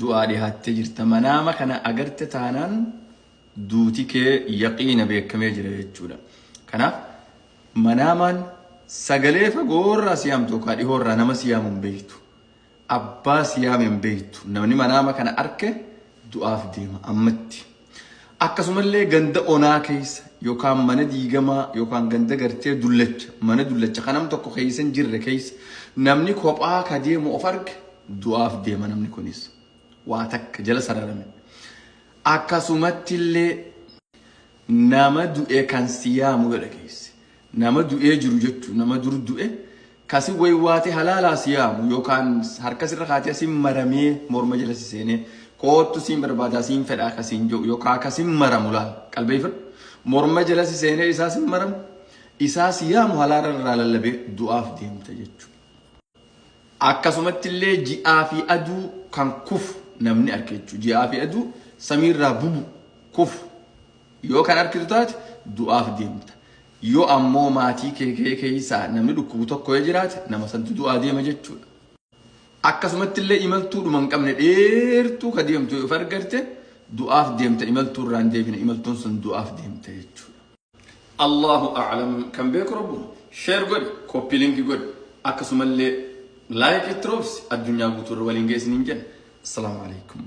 du'aa dhihaattee jirta. Manaama kana agarte taanaan duuti kee yaqiina beekamee jira jechuudha. Kanaaf manaamaan sagalee fagoorraa siyaamtu yookaan dhihoorraa nama siyaamu hin beektu. Abbaa siyaame hin beektu. Namni manaama kana arke du'aaf deema ammatti. Akkasumallee ganda onaa keessa yookaan mana diigamaa yookaan ganda gartee dullacha mana dullacha kanam tokko keessa hin jirre keessa namni kophaa ka deemu of arge du'aaf deema namni kunis waa takka jala sararame. Akkasumatti illee nama du'e kan siyaamu godha keessa nama du'ee jiru jechuun nama dur du'e kasi waywaate halaalaa siyaamu yookaan harka sirra kaatee asiin maramee morma jala seenee kootu siin barbaadaa siin fedhaa kasiin jiru yookaan kasiin maramu laal qalbeeffadhu morma jala seenee isaa siin maramu isaa siyaamu halaala irraa lallabee du'aaf deemta jechuudha. Akkasumatti illee ji'aa fi aduu kan kufu namni arge jechuudha. Ji'aa fi aduu samiirraa bubu kufu yoo kan argitu taate du'aaf deemta. Yoo ammoo maatii kee keessaa namni dhukkubu tokko yoo jiraate nama santu du'aa deema jechuudha. Akkasumatti illee imaltuu dhuma hin qabne dheertuu ka deemtu yoo argarte du'aaf deemta imaltuu irraan deebina imaltuun sun du'aaf deemta jechuudha. Allahu a'lam kan beeku rabbu share godhi copy link godhi akkasumallee like it drops addunyaa guutuu waliin geessiniin jenna. Assalamu alaikum.